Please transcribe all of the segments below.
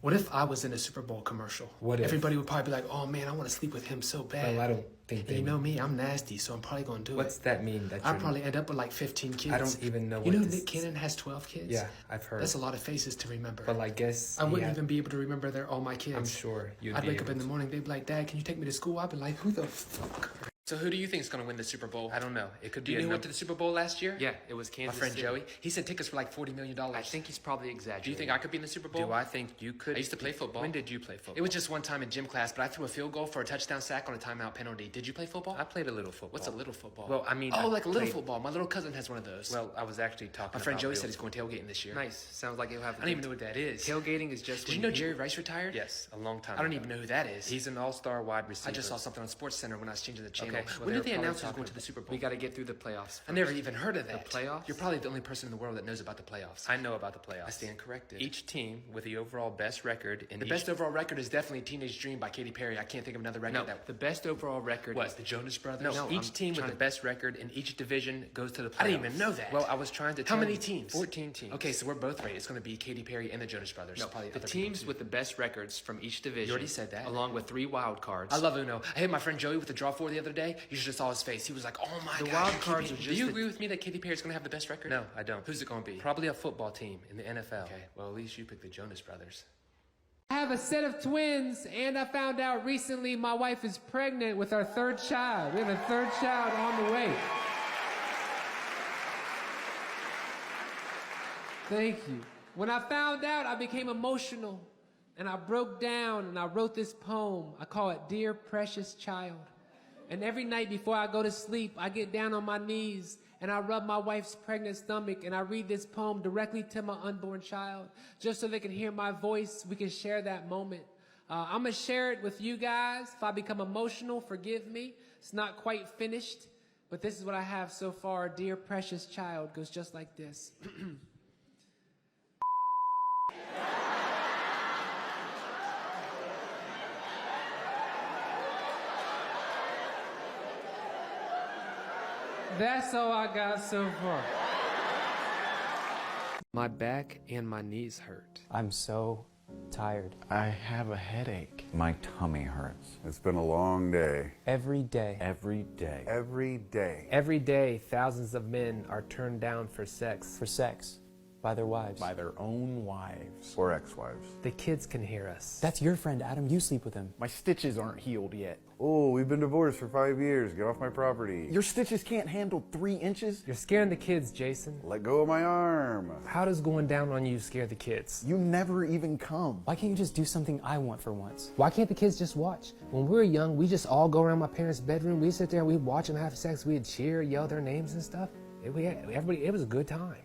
What if I was in a Super Bowl commercial? What if? Everybody would probably be like, oh man, I want to sleep with him so bad. Well, I don't think and you know me, I'm nasty, so I'm probably going to do What's it. that mean? That I'd probably end up with like 15 kids. I don't even know You know what this... Nick Cannon has 12 kids? Yeah, I've heard. That's a lot of faces to remember. But I guess... I wouldn't even be able to remember all my kids. I'm sure you'd I'd be wake up able in the to. morning, they'd be like, Dad, can you take me to school? I'd be like, who the fuck? So who do you think is going to win the Super Bowl? I don't know. It could Do be you know who went to the Super Bowl last year? Yeah, it was Kansas My friend City. Joey. He said tickets were like $40 million. I think he's probably exaggerating. Do you think I could be in the Super Bowl? Do I think you could? I used to play football. When did you play football? It was just one time in gym class, but I threw a field goal for a touchdown sack on a timeout penalty. Did you play football? I played a little football. What's a little football? Well, I mean... Oh, I like a little played- football. My little cousin has one of those. Well, I was actually talking My friend about Joey real- said he's going tailgating this year. Nice. Sounds like he'll have... I don't even know what that is. Tailgating is just... Did you know Jerry Rice retired? Yes, a long time I don't ago. even know who that is. He's an all-star wide receiver. I just saw something on SportsCenter when I was changing the channel. Okay. well, When they did they were announce probably who's going to talking the Super Bowl? We got to get through the playoffs I never even heard of that. The playoffs? You're probably the only person in the world that knows about the playoffs. I know about the playoffs. I stand corrected. Each team with the overall best record in The best overall record is definitely Teenage Dream by Katy Perry. I can't think of another record No, that... the best overall record What, is the Jonas Brothers? No, each I'm team with trying the to- best record in each division goes to the playoffs. I didn't even know that. Well, I was trying to How tell many you. teams? 14 teams. Okay, so we're both right. It's going to be Katy Perry and the Jonas Brothers. No, Probably the other teams people with the best records from each division. You already said that. Along with 3 wild cards. too. I love Uno. I hit my friend Joey with the draw 4 the other day. You should have saw his face. He was like, oh my God. The wild cards are Do just you the- agree with me that Katy Perry's going to have the best record? No, I don't. Who's it going to be? Probably a football team in the NFL. Okay, well, at least you picked the Jonas Brothers. I have a set of twins, and I found out recently my wife is pregnant with our 3rd child. We have a 3rd child on the way. Thank you. When I found out, I became emotional, and I broke down, and I wrote this poem. I call it Dear Precious Child. And every night before I go to sleep, I get down on my knees and I rub my wife's pregnant stomach and I read this poem directly to my unborn child, just so they can hear my voice. We can share that moment. I'm gonna share it with you guys. If I become emotional, forgive me. It's not quite finished, but this is what I have so far. Dear precious child goes just like this. That's all I got so far. My back and my knees hurt. I'm so tired. I have a headache. My tummy hurts. It's been a long day. Every day. Every day. Every day. Every day, thousands of men are turned down for sex. For sex. By their wives. By their own wives. Or ex-wives. The kids can hear us. That's your friend, Adam. You sleep with him. My stitches aren't healed yet. Oh, we've been divorced for 5 years. Get off my property. Your stitches can't handle 3 inches? You're scaring the kids, Jason. Let go of my arm. How does going down on you scare the kids? You never even come. Why can't you just do something I want for once? Why can't the kids just watch? When we were young, we just all go around my parents' bedroom. We'd sit there and we'd watch them have sex. We'd cheer, yell their names and stuff. It was a good time.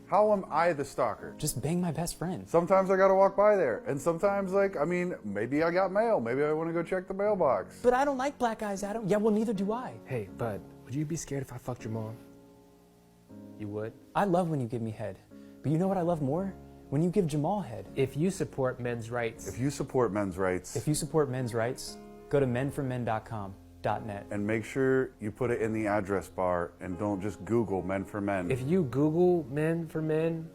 How am I the stalker? Just bang my best friend. Sometimes I gotta walk by there. And sometimes, maybe I got mail. Maybe I wanna go check the mailbox. But I don't like black guys, Adam. Yeah, well, neither do I. Hey, bud, would you be scared if I fucked your mom? You would? I love when you give me head. But you know what I love more? When you give Jamal head. If you support men's rights. If you support men's rights, If you support men's rights, go to menformen.com.net. and make sure you put it in the address bar and don't just Google Men for Men. If you Google men for men,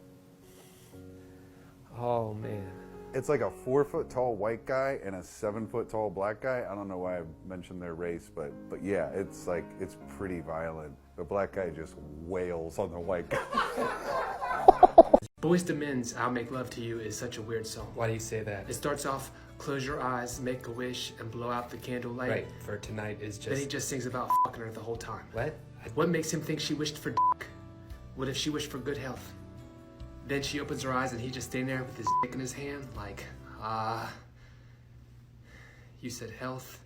oh man. It's like a 4-foot tall white guy and a 7-foot tall black guy. I don't know why I mentioned their race, but yeah, it's pretty violent. The black guy just wails on the white guy. Boys to Men's I'll Make Love to You is such a weird song. Why do you say that? It starts off, close your eyes, make a wish, and blow out the candlelight. Right, for tonight is Then he just... just sings about fucking her the whole time. What? What makes him think she wished for dick? What if she wished for good health? Then she opens her eyes and he's just standing there with his dick in his hand, like, you said health?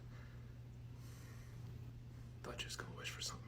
Thought you was gonna wish for something